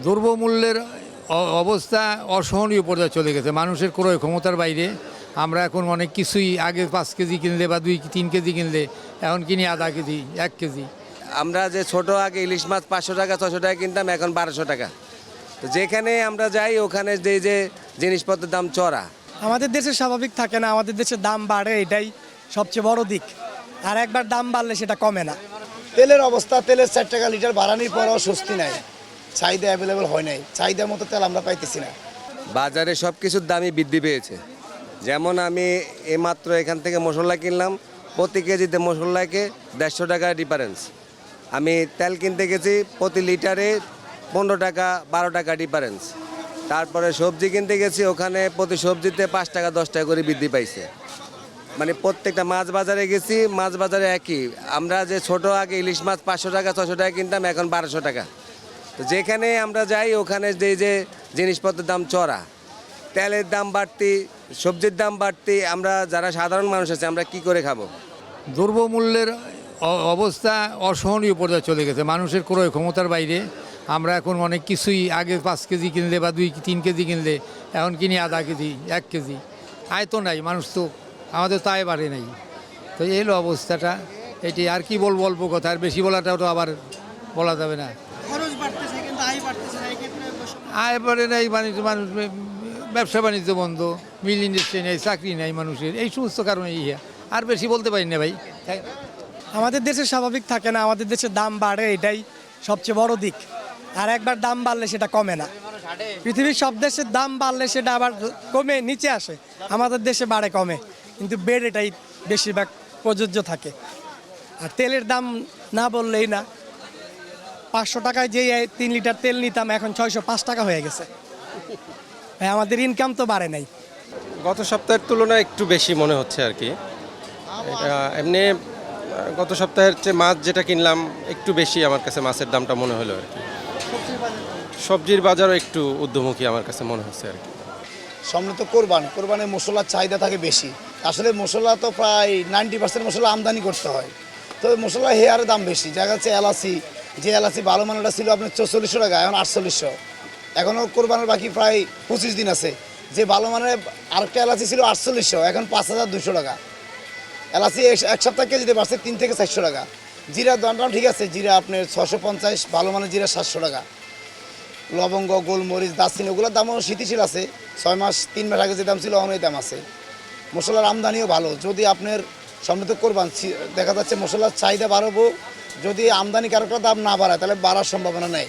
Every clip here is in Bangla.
দ্রব্যমূল্যের অবস্থা অসহনীয় পর্যায়ে চলে গেছে। মানুষের ক্রয় ক্ষমতার বাইরে। আমরা এখন অনেক কিছুই আগে 5 কেজি কিনলে বা 2-3 কেজি কিনলে এখন কিনি আধা কেজি 1 কেজি। আমরা যে ছোট আগে ইলিশ মাছ 500 টাকা 600 টাকা কিনতাম, এখন 1200 টাকা। তো যেখানে আমরা যাই ওখানে যে জিনিসপত্রের দাম চড়া। আমাদের দেশে স্বাভাবিক থাকে না, আমাদের দেশে দাম বাড়ে, এটাই সবচেয়ে বড় দিক। আর একবার দাম বাড়লে সেটা কমে না। তেলের অবস্থা, তেলের 4 টাকা লিটার বাড়ানোর পরও স্বস্তি নাই, চাহিদা অ্যাভেলেবল হয় নাই, চাহিদার মতো তেল আমরা পাইতেছি না। বাজারে সব কিছুর দামই বৃদ্ধি পেয়েছে। যেমন আমি এইমাত্র এখান থেকে মশলা কিনলাম, প্রতি কেজিতে মশলাকে 150 টাকা ডিফারেন্স। আমি তেল কিনতে গেছি প্রতি লিটারে 15 টাকা 12 টাকা ডিফারেন্স। তারপরে সবজি কিনতে গেছি, ওখানে প্রতি সবজিতে 5 টাকা 10 টাকা করে বৃদ্ধি পাইছে। মানে প্রত্যেকটা মাছ বাজারে গেছি, মাছ বাজারে একই। আমরা যে ছোট আগে ইলিশ মাছ 500 টাকা 600 টাকা কিনতাম, এখন 1200 টাকা। তো যেখানে আমরা যাই ওখানে যে জিনিসপত্রের দাম চড়া, তেলের দাম বাড়তি, সবজির দাম বাড়তি। আমরা যারা সাধারণ মানুষ আছে আমরা কি করে খাবো? দ্রব্যমূল্যের অবস্থা অসহনীয় পর্যায়ে চলে গেছে। মানুষের ক্রয় ক্ষমতার বাইরে। আমরা এখন অনেক কিছুই আগে 5 কেজি কিনলে বা 2-3 কেজি কিনলে এখন কিনি আধা কেজি 1 কেজি। আয় তো নাই, মানুষ তো আমাদের তো আয় বাড়ে নাই। তো এই হলো অবস্থাটা। এটি আর কি বলবো, অল্প কথা, আর বেশি বলাটাও তো আবার বলা যাবে না। খরচ বাড়তেছে কিন্তু আয় বাড়তেছে না, আয় বাড়ে নাই, মানুষ ব্যবসা বাণিজ্য বন্ধ, মিল ইন্ডাস্ট্রি নেই, চাকরি নেই মানুষের, এই সমস্ত কারণে ইয়া। আর বেশি বলতে পারি না ভাই। আমাদের দেশে স্বাভাবিক থাকে না, আমাদের দেশে দাম বাড়ে, এটাই সবচেয়ে বড় দিক। আর একবার দাম বাড়লে সেটা কমে না। পৃথিবীর সব দেশের দাম বাড়লে সেটা আবার কমে নিচে আসে, আমাদের দেশে বাড়ে কমে, কিন্তু বেড এটাই বেশিরভাগ প্রযোজ্য থাকে। আর তেলের দাম না বললেই না, 500 টাকায় যে 3 লিটার তেল নিতাম এখন 605 টাকা হয়ে গেছে। ভাই আমাদের ইনকাম তো বাড়ে নাই। গত সপ্তাহের তুলনায় একটু বেশি মনে হচ্ছে আর কি। এমনি গত সপ্তাহের চেয়ে মাছ যেটা কিনলাম একটু বেশি আমার কাছে মাছের দামটা মনে হলো আর কি। সবজির বাজারও একটু ঊর্ধ্বমুখী আমার কাছে মনে হচ্ছে আর কি। সামনে তো কোরবানের মশলার চাহিদা থাকে বেশি। আসলে মশলা তো প্রায় 90% মশলা আমদানি করতে হয়, তো মশলা হেয়ারে দাম বেশি। দেখা যাচ্ছে এলাচি, যে এলাচি ভালো মানেরটা ছিল আপনার 4400 টাকা, এখন 4800। এখনও কোরবানের বাকি প্রায় 25 দিন আছে। যে ভালো মানের আরেকটা এলাচি ছিল 4800, এখন 5200 টাকা। এলাচি এক সপ্তাহ কেজিতে বাড়ছে 3 থেকে 400 টাকা। জিরার দাম ঠিক আছে, জিরা আপনার 650, ভালো মানের জিরা 700 টাকা। লবঙ্গ, গোলমরিচ, দারচিনি ওগুলোর দামও স্থিতিশীল আছে। 6 মাস 3 মাস আগে যে দাম ছিল অনেক দাম আছে। মশলার আমদানিও ভালো। যদি আপনার সমৃদ্ধ করবান, দেখা যাচ্ছে মশলার চাহিদা বাড়াবো, যদি আমদানিকারকরা দাম না বাড়ায় তাহলে বাড়ার সম্ভাবনা নেই।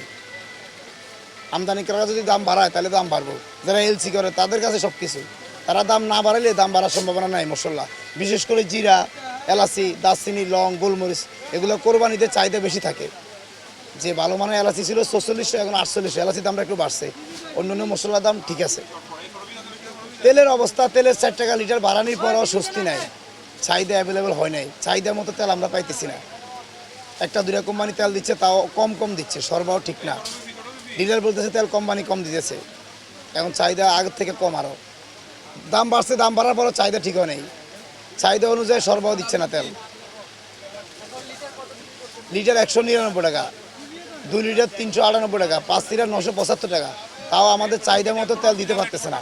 আমদানিকারকরা যদি দাম বাড়ায় তাহলে দাম বাড়বো। যারা এলসি করে তাদের কাছে সব কিছু, তারা দাম না বাড়ালে দাম বাড়ার সম্ভাবনা নেই মশলা। বিশেষ করে জিরা, এলাচি, দারচিনি, লং, গোলমরিচ এগুলো কোরবানিতে চাহিদা বেশি থাকে। যে ভালো মানের এলাচি ছিল 4400, এখন 4800। এলাচির দামটা একটু বাড়ছে, অন্যান্য মশলার দাম ঠিক আছে। তেলের অবস্থা, তেলের 4 টাকা লিটার বাড়ানোর পরও স্বস্তি নাই, চাহিদা অ্যাভেলেবল হয় নাই, চাহিদার মতো তেল আমরা পাইতেছি না। 1-2 কোম্পানি তেল দিচ্ছে, তাও কম দিচ্ছে, সরবরাহ ঠিক না। ডিলার বলতেছে তেল কোম্পানি কম দিতেছে, এখন চাহিদা আগের থেকে কম। আরও দাম বাড়ছে, দাম বাড়ার পরও চাহিদা ঠিক হয় নাই, চাহিদা অনুযায়ী সরবরাহ দিচ্ছে না তেল। লিটার 199 টাকা, 2 লিটার 398 টাকা, 5 লিটার 975 টাকা, তাও আমাদের চাহিদা মতো তেল দিতে পারতেছে না।